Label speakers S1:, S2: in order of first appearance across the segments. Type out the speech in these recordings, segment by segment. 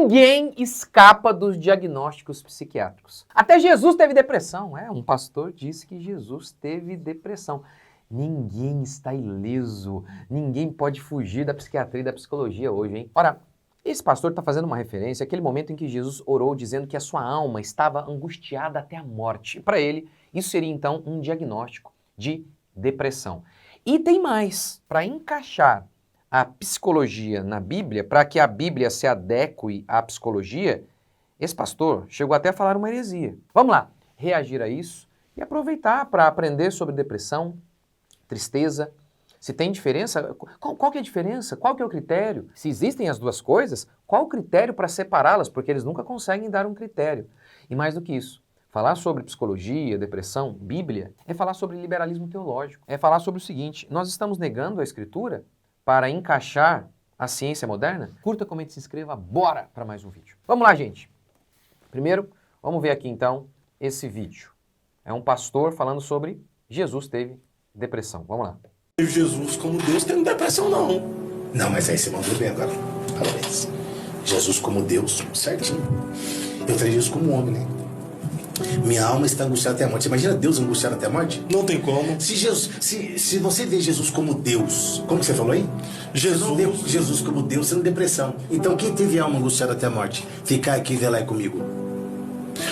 S1: Ninguém escapa dos diagnósticos psiquiátricos. Até Jesus teve depressão. Um pastor disse que Jesus teve depressão. Ninguém está ileso. Ninguém pode fugir da psiquiatria e da psicologia hoje, hein? Ora, esse pastor está fazendo uma referência àquele momento em que Jesus orou dizendo que a sua alma estava angustiada até a morte. Para ele, isso seria então um diagnóstico de depressão. E tem mais. Para encaixar a psicologia na Bíblia, para que a Bíblia se adeque à psicologia, esse pastor chegou até a falar uma heresia. Vamos lá, reagir a isso e aproveitar para aprender sobre depressão, tristeza, se tem diferença, qual que é a diferença? Qual que é o critério? Se existem as duas coisas, qual o critério para separá-las? Porque eles nunca conseguem dar um critério. E mais do que isso, falar sobre psicologia, depressão, Bíblia, é falar sobre liberalismo teológico. É falar sobre o seguinte, nós estamos negando a Escritura para encaixar a ciência moderna? Curta, comente, se inscreva, bora para mais um vídeo. Vamos lá, gente. Primeiro, vamos ver aqui então esse vídeo. É um pastor falando sobre Jesus teve depressão. Vamos lá.
S2: Jesus como Deus tendo depressão, não.
S3: Não, mas aí você mandou bem agora. Parabéns. Jesus como Deus, certinho. Eu falei Jesus como homem, né? Minha alma está angustiada até a morte. Imagina Deus angustiado até a morte?
S2: Não tem como.
S3: Se você vê Jesus como Deus, como que você falou aí?
S2: Jesus.
S3: Você não vê Jesus como Deus sendo depressão. Então quem teve alma angustiada até a morte? Ficar aqui e velar comigo.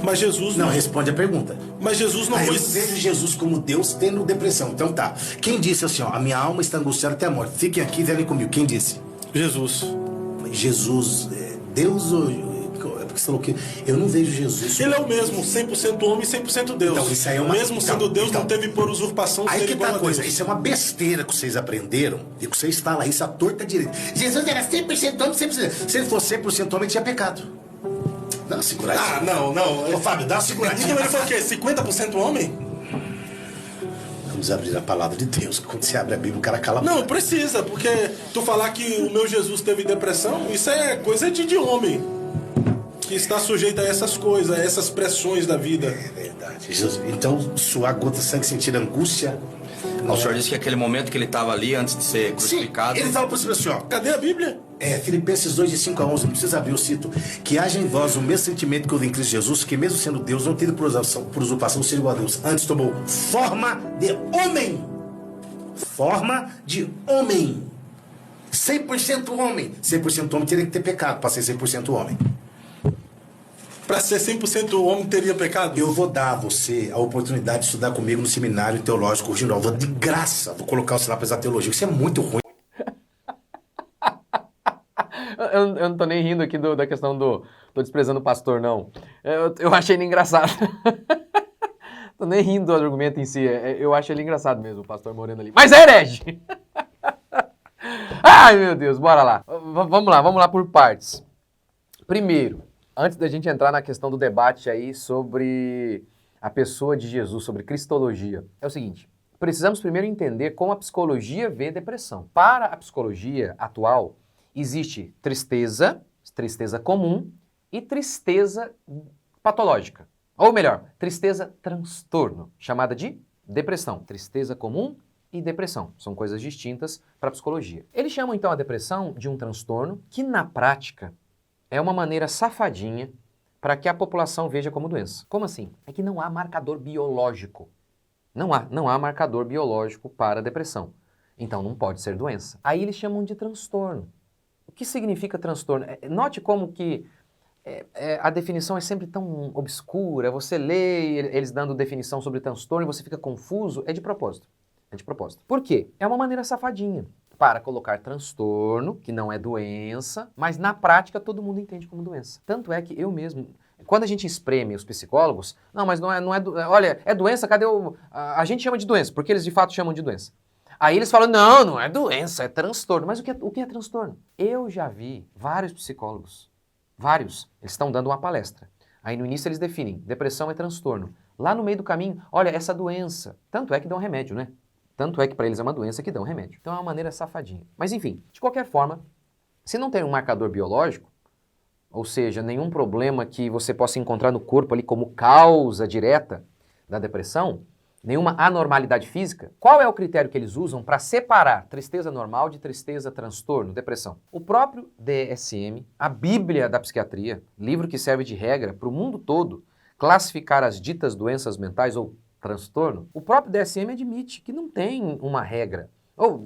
S2: Mas Jesus
S3: não responde a pergunta.
S2: Mas Jesus não foi.
S3: Eu vejo Jesus como Deus tendo depressão. Então tá. Quem disse assim, ó, a minha alma está angustiada até a morte. Fiquem aqui e velem comigo. Quem disse?
S2: Jesus.
S3: Jesus, Deus ou... Porque você falou que eu não vejo Jesus.
S2: Ele é o mesmo, 100% homem e 100% Deus.
S3: Então, isso aí é uma...
S2: Mesmo sendo Deus, não teve por usurpação.
S3: Aí que tá a coisa.
S2: Deus.
S3: Isso é uma besteira que vocês aprenderam e que vocês falam isso à torta direita. Jesus era 100% homem, 100%. Se ele fosse 100% homem, tinha pecado. Dá uma seguradinha.
S2: Ah, não.
S3: Ô, Fábio, dá uma seguradinha.
S2: Então ele foi o quê? 50% homem?
S3: Vamos abrir a palavra de Deus. Quando você abre a Bíblia, o cara cala a boca.
S2: Não, precisa, porque tu falar que o meu Jesus teve depressão, isso é coisa de homem. Que está sujeito a essas coisas, a essas pressões da vida.
S3: É verdade. Jesus, então, suar gota de sangue, sentir angústia.
S4: O senhor disse que aquele momento que ele estava ali, antes de ser crucificado...
S3: Sim, ele fala para você assim, ó.
S2: Cadê a Bíblia?
S3: Filipenses 2, de 5 a 11, não precisa abrir, eu cito. Que haja em vós o mesmo sentimento que houve em Cristo Jesus, que mesmo sendo Deus, não teve por usurpação ser igual a Deus. Antes tomou forma de homem. Forma de homem. 100% homem. 100% homem teria que ter pecado para ser 100% homem.
S2: Para ser 100% homem teria pecado?
S3: Eu vou dar a você a oportunidade de estudar comigo no seminário teológico original. Vou de graça, vou colocar você lá para estudar teologia. Isso é muito ruim.
S1: Eu não tô nem rindo aqui da questão do... Tô desprezando o pastor, não. Eu achei ele engraçado. Tô nem rindo do argumento em si. Eu acho ele engraçado mesmo, o pastor Moreno ali. Mas é herege! Ai, meu Deus, bora lá. Vamos lá por partes. Primeiro, antes da gente entrar na questão do debate aí sobre a pessoa de Jesus, sobre cristologia, é o seguinte, precisamos primeiro entender como a psicologia vê depressão. Para a psicologia atual, existe tristeza comum e tristeza patológica. Ou melhor, tristeza transtorno, chamada de depressão. Tristeza comum e depressão. São coisas distintas para a psicologia. Eles chamam então a depressão de um transtorno que, na prática, é uma maneira safadinha para que a população veja como doença. Como assim? É que não há marcador biológico. Não há marcador biológico para a depressão. Então não pode ser doença. Aí eles chamam de transtorno. O que significa transtorno? Note como que a definição é sempre tão obscura. Você lê eles dando definição sobre transtorno e você fica confuso. É de propósito. É de propósito. Por quê? É uma maneira safadinha para colocar transtorno, que não é doença, mas na prática todo mundo entende como doença. Tanto é que eu mesmo, quando a gente espreme os psicólogos, não, mas não é olha, é doença, cadê a gente chama de doença, porque eles de fato chamam de doença. Aí eles falam, não é doença, é transtorno. Mas o que é transtorno? Eu já vi vários psicólogos, vários, eles estão dando uma palestra. Aí no início eles definem, depressão é transtorno. Lá no meio do caminho, olha, essa doença, tanto é que dão remédio, né? Tanto é que para eles é uma doença que dão remédio. Então é uma maneira safadinha. Mas enfim, de qualquer forma, se não tem um marcador biológico, ou seja, nenhum problema que você possa encontrar no corpo ali como causa direta da depressão, nenhuma anormalidade física, qual é o critério que eles usam para separar tristeza normal de tristeza, transtorno, depressão? O próprio DSM, a Bíblia da psiquiatria, livro que serve de regra para o mundo todo classificar as ditas doenças mentais ou transtorno, o próprio DSM admite que não tem uma regra. Ou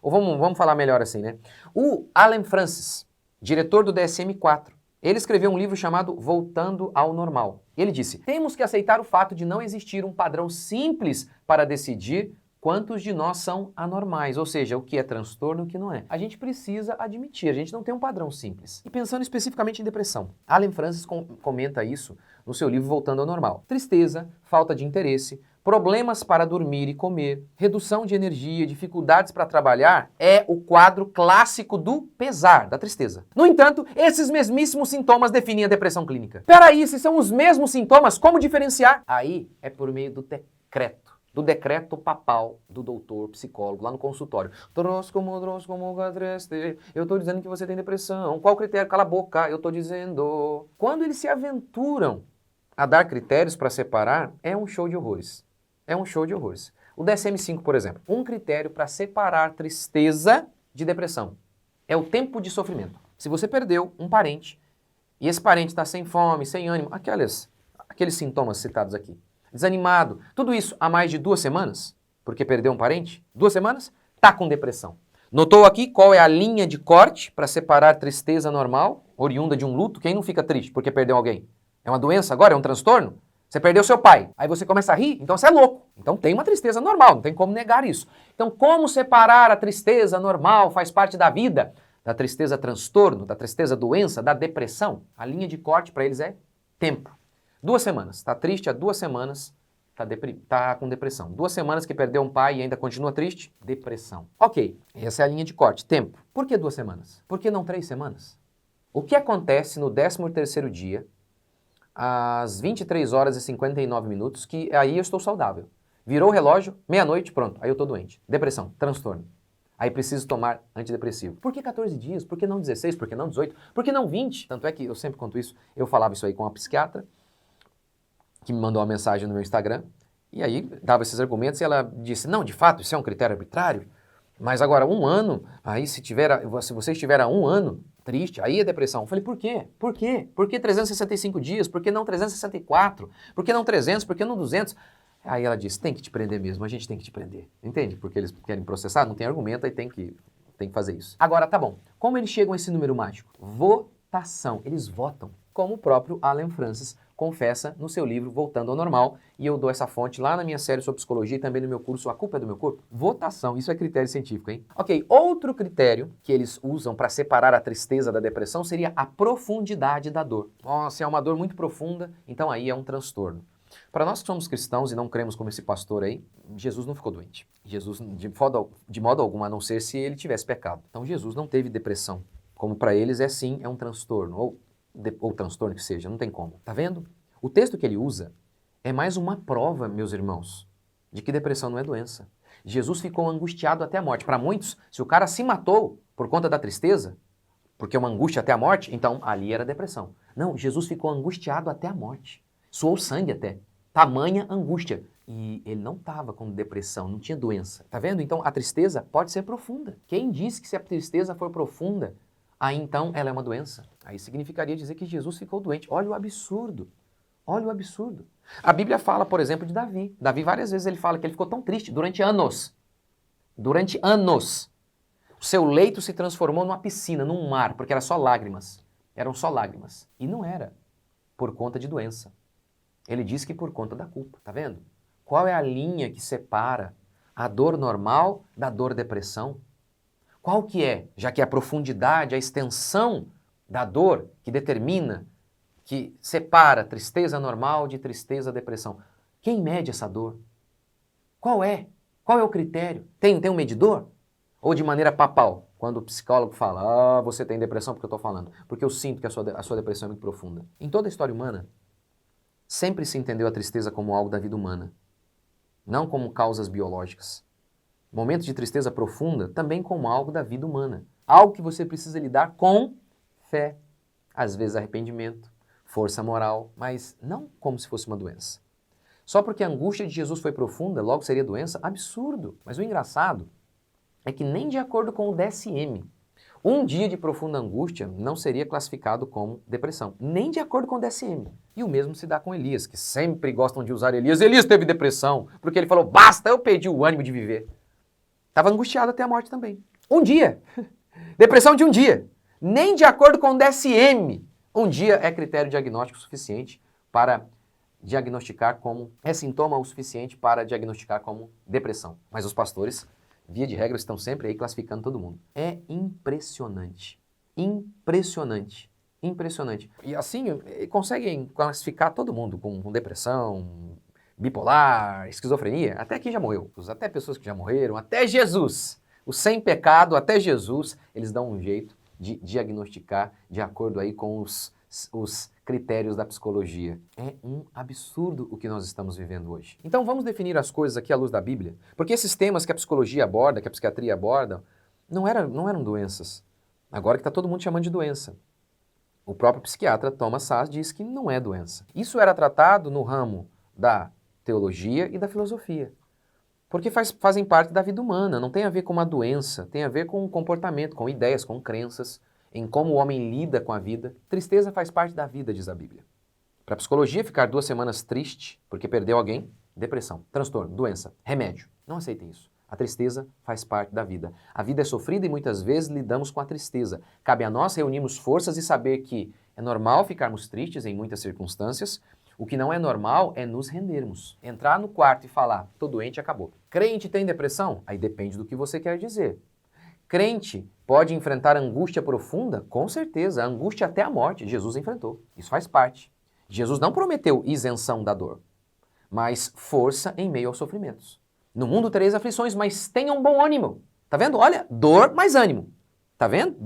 S1: vamos falar melhor assim, né? O Allen Francis, diretor do DSM-4, ele escreveu um livro chamado Voltando ao Normal. Ele disse: temos que aceitar o fato de não existir um padrão simples para decidir quantos de nós são anormais, ou seja, o que é transtorno e o que não é. A gente precisa admitir, a gente não tem um padrão simples. E pensando especificamente em depressão, Allen Francis comenta isso no seu livro Voltando ao Normal. Tristeza, falta de interesse, problemas para dormir e comer, redução de energia, dificuldades para trabalhar é o quadro clássico do pesar, da tristeza. No entanto, esses mesmíssimos sintomas definem a depressão clínica. Peraí, se são os mesmos sintomas, como diferenciar? Aí é por meio do decreto papal do doutor psicólogo lá no consultório. Eu tô dizendo que você tem depressão. Qual critério? Cala a boca, eu tô dizendo. Quando eles se aventuram a dar critérios para separar, é um show de horrores. É um show de horrores. O DSM-5, por exemplo, um critério para separar tristeza de depressão é o tempo de sofrimento. Se você perdeu um parente e esse parente está sem fome, sem ânimo, aqueles sintomas citados aqui, desanimado, tudo isso há mais de 2 semanas, porque perdeu um parente, 2 semanas, tá com depressão. Notou aqui qual é a linha de corte para separar tristeza normal, oriunda de um luto? Quem não fica triste porque perdeu alguém? É uma doença agora? É um transtorno? Você perdeu seu pai, aí você começa a rir, então você é louco. Então tem uma tristeza normal, não tem como negar isso. Então como separar a tristeza normal, faz parte da vida, da tristeza transtorno, da tristeza doença, da depressão? A linha de corte para eles é tempo. 2 semanas, está triste há 2 semanas, está com depressão. 2 semanas que perdeu um pai e ainda continua triste, depressão. Ok, essa é a linha de corte, tempo. Por que 2 semanas? Por que não 3 semanas? O que acontece no 13º dia, às 23 horas e 59 minutos, que aí eu estou saudável. Virou o relógio, meia-noite, pronto, aí eu estou doente. Depressão, transtorno. Aí preciso tomar antidepressivo. Por que 14 dias? Por que não 16? Por que não 18? Por que não 20? Tanto é que eu sempre conto isso, eu falava isso aí com uma psiquiatra, que me mandou uma mensagem no meu Instagram, e aí dava esses argumentos e ela disse, não, de fato, isso é um critério arbitrário, mas agora 1 ano, aí se você estiver há 1 ano triste, aí é depressão. Eu falei, por quê? Por quê? Por que 365 dias? Por que não 364? Por que não 300? Por que não 200? Aí ela disse, tem que te prender mesmo, a gente tem que te prender. Entende? Porque eles querem processar, não tem argumento, aí tem que fazer isso. Agora, tá bom, como eles chegam a esse número mágico? Votação, eles votam, como o próprio Allen Francis confessa no seu livro Voltando ao Normal, e eu dou essa fonte lá na minha série sobre psicologia e também no meu curso A Culpa é do Meu Corpo. Votação, isso é critério científico, hein? Ok, outro critério que eles usam para separar a tristeza da depressão seria a profundidade da dor. Nossa, é uma dor muito profunda, então aí é um transtorno. Para nós que somos cristãos e não cremos como esse pastor aí, Jesus não ficou doente. Jesus, de modo algum, a não ser se ele tivesse pecado. Então Jesus não teve depressão, como para eles é sim, é um transtorno, ou transtorno que seja, não tem como. Tá vendo? O texto que ele usa é mais uma prova, meus irmãos, de que depressão não é doença. Jesus ficou angustiado até a morte. Para muitos, se o cara se matou por conta da tristeza, porque é uma angústia até a morte, então ali era depressão. Não, Jesus ficou angustiado até a morte. Suou sangue até. Tamanha angústia. E ele não estava com depressão, não tinha doença. Tá vendo? Então a tristeza pode ser profunda. Quem disse que se a tristeza for profunda, aí então ela é uma doença? Aí significaria dizer que Jesus ficou doente. Olha o absurdo. Olha o absurdo. A Bíblia fala, por exemplo, de Davi. Davi várias vezes ele fala que ele ficou tão triste durante anos. Durante anos. O seu leito se transformou numa piscina, num mar, porque era só lágrimas. Eram só lágrimas. E não era por conta de doença. Ele diz que por conta da culpa, tá vendo? Qual é a linha que separa a dor normal da dor depressão? Qual que é, já que é a profundidade, a extensão da dor que determina, que separa tristeza normal de tristeza depressão? Quem mede essa dor? Qual é? Qual é o critério? Tem um medidor? Ou de maneira papal, quando o psicólogo fala, você tem depressão porque eu estou falando, porque eu sinto que a sua depressão é muito profunda. Em toda a história humana, sempre se entendeu a tristeza como algo da vida humana, não como causas biológicas. Momentos de tristeza profunda também como algo da vida humana. Algo que você precisa lidar com fé, às vezes arrependimento, força moral, mas não como se fosse uma doença. Só porque a angústia de Jesus foi profunda, logo seria doença? Absurdo. Mas o engraçado é que nem de acordo com o DSM, um dia de profunda angústia não seria classificado como depressão, nem de acordo com o DSM. E o mesmo se dá com Elias, que sempre gostam de usar Elias. Elias teve depressão, porque ele falou, basta, eu perdi o ânimo de viver. Estava angustiado até a morte também. Um dia. Depressão de um dia. Nem de acordo com o DSM, um dia é critério diagnóstico suficiente para diagnosticar como, é sintoma o suficiente para diagnosticar como depressão. Mas os pastores, via de regra, estão sempre aí classificando todo mundo. É impressionante. Impressionante. Impressionante. E assim, conseguem classificar todo mundo com depressão, bipolar, esquizofrenia. Até quem já morreu. Até pessoas que já morreram. Até Jesus. O sem pecado, até Jesus, eles dão um jeito de diagnosticar de acordo aí com os critérios da psicologia. É um absurdo o que nós estamos vivendo hoje. Então vamos definir as coisas aqui à luz da Bíblia, porque esses temas que a psicologia aborda, que a psiquiatria aborda, não eram doenças. Agora que está todo mundo chamando de doença. O próprio psiquiatra Thomas Szasz diz que não é doença. Isso era tratado no ramo da teologia e da filosofia, porque fazem parte da vida humana, não tem a ver com uma doença, tem a ver com um comportamento, com ideias, com crenças, em como o homem lida com a vida. Tristeza faz parte da vida, diz a Bíblia. Para a psicologia, ficar 2 semanas triste porque perdeu alguém, depressão, transtorno, doença, remédio. Não aceitem isso. A tristeza faz parte da vida. A vida é sofrida e muitas vezes lidamos com a tristeza. Cabe a nós reunirmos forças e saber que é normal ficarmos tristes em muitas circunstâncias. O que não é normal é nos rendermos. Entrar no quarto e falar, tô doente, acabou. Crente tem depressão? Aí depende do que você quer dizer. Crente pode enfrentar angústia profunda? Com certeza, a angústia até a morte, Jesus enfrentou. Isso faz parte. Jesus não prometeu isenção da dor, mas força em meio aos sofrimentos. No mundo tereis aflições, mas tenham bom ânimo. Tá vendo? Olha, dor mais ânimo. Tá vendo?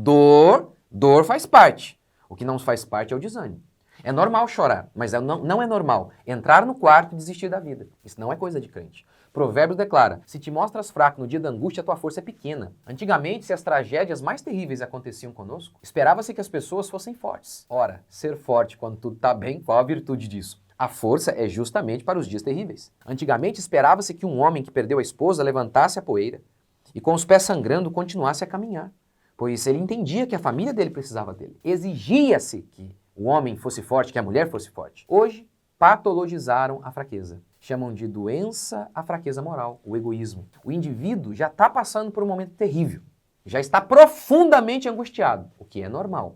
S1: Dor faz parte. O que não faz parte é o desânimo. É normal chorar, mas não é normal entrar no quarto e desistir da vida. Isso não é coisa de crente. Provérbios declara, se te mostras fraco no dia da angústia, a tua força é pequena. Antigamente, se as tragédias mais terríveis aconteciam conosco, esperava-se que as pessoas fossem fortes. Ora, ser forte quando tudo está bem, qual a virtude disso? A força é justamente para os dias terríveis. Antigamente, esperava-se que um homem que perdeu a esposa levantasse a poeira e com os pés sangrando continuasse a caminhar, pois ele entendia que a família dele precisava dele. Exigia-se que o homem fosse forte, que a mulher fosse forte. Hoje, patologizaram a fraqueza. Chamam de doença a fraqueza moral, o egoísmo. O indivíduo já está passando por um momento terrível. Já está profundamente angustiado, o que é normal.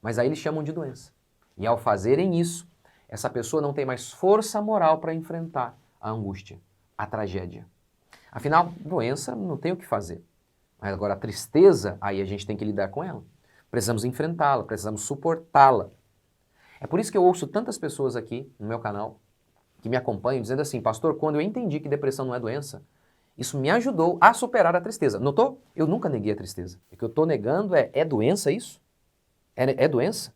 S1: Mas aí eles chamam de doença. E ao fazerem isso, essa pessoa não tem mais força moral para enfrentar a angústia, a tragédia. Afinal, doença não tem o que fazer. Mas agora a tristeza, aí a gente tem que lidar com ela. Precisamos enfrentá-la, precisamos suportá-la. É por isso que eu ouço tantas pessoas aqui no meu canal que me acompanham dizendo assim, pastor, quando eu entendi que depressão não é doença, isso me ajudou a superar a tristeza. Notou? Eu nunca neguei a tristeza. O que eu estou negando é doença isso? É doença?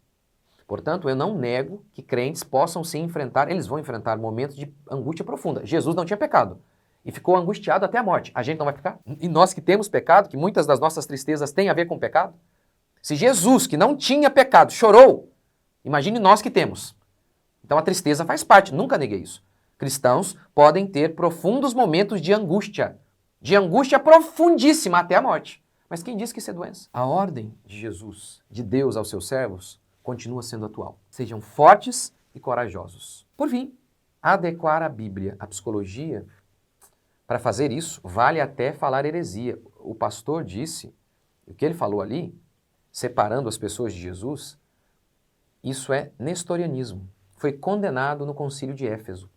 S1: Portanto, eu não nego que crentes possam sim enfrentar, eles vão enfrentar momentos de angústia profunda. Jesus não tinha pecado e ficou angustiado até a morte. A gente não vai ficar? E nós que temos pecado, que muitas das nossas tristezas têm a ver com pecado? Se Jesus, que não tinha pecado, chorou, imagine nós que temos. Então a tristeza faz parte, nunca neguei isso. Cristãos podem ter profundos momentos de angústia profundíssima até a morte. Mas quem diz que isso é doença? A ordem de Jesus, de Deus aos seus servos, continua sendo atual. Sejam fortes e corajosos. Por fim, adequar a Bíblia à psicologia, para fazer isso, vale até falar heresia. O pastor disse, o que ele falou ali, separando as pessoas de Jesus, isso é nestorianismo. Foi condenado no concílio de Éfeso.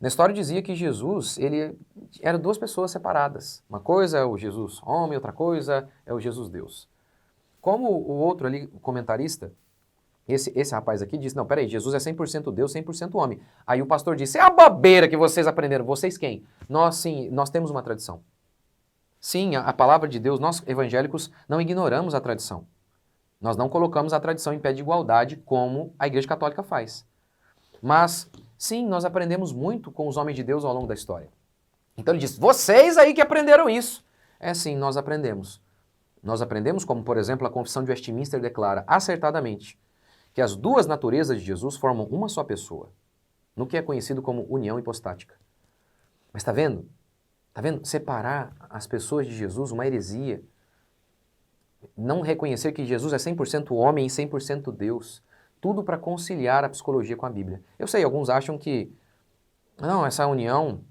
S1: Nestório dizia que Jesus, ele era 2 pessoas separadas. Uma coisa é o Jesus homem, outra coisa é o Jesus Deus. Como o outro ali, o comentarista, esse rapaz aqui disse, não, peraí, Jesus é 100% Deus, 100% homem. Aí o pastor disse, é a bobeira que vocês aprenderam. Vocês quem? Nós, sim, nós temos uma tradição. Sim, a palavra de Deus, nós evangélicos não ignoramos a tradição. Nós não colocamos a tradição em pé de igualdade como a Igreja Católica faz. Mas, sim, nós aprendemos muito com os homens de Deus ao longo da história. Então ele diz, vocês aí que aprenderam isso. É sim, nós aprendemos. Nós aprendemos como, por exemplo, a Confissão de Westminster declara acertadamente que as 2 naturezas de Jesus formam uma só pessoa. no que é conhecido como união hipostática. Mas está vendo? Está vendo? Separar as pessoas de Jesus, uma heresia. Não reconhecer que Jesus é 100% homem e 100% Deus. Tudo para conciliar a psicologia com a Bíblia. Eu sei, alguns acham que, não, essa união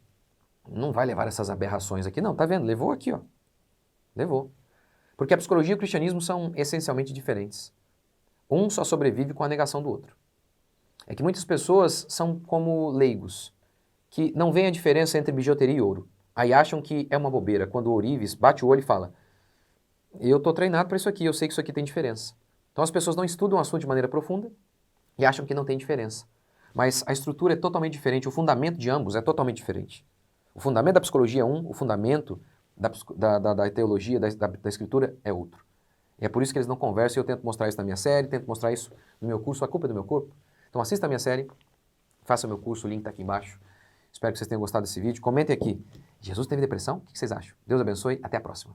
S1: não vai levar essas aberrações aqui. Não, tá vendo? Levou aqui, ó. Levou. Porque a psicologia e o cristianismo são essencialmente diferentes. Um só sobrevive com a negação do outro. É que muitas pessoas são como leigos, que não veem a diferença entre bijuteria e ouro. Aí acham que é uma bobeira. Quando o ourives bate o olho e fala, eu estou treinado para isso aqui, eu sei que isso aqui tem diferença. Então as pessoas não estudam o assunto de maneira profunda e acham que não tem diferença. Mas a estrutura é totalmente diferente, o fundamento de ambos é totalmente diferente. O fundamento da psicologia é um, o fundamento da teologia, da escritura é outro. E é por isso que eles não conversam e eu tento mostrar isso na minha série, tento mostrar isso no meu curso, A Culpa é do Meu Corpo. Então assista a minha série, faça o meu curso, o link está aqui embaixo. Espero que vocês tenham gostado desse vídeo. Comentem aqui, Jesus teve depressão? O que vocês acham? Deus abençoe, até a próxima.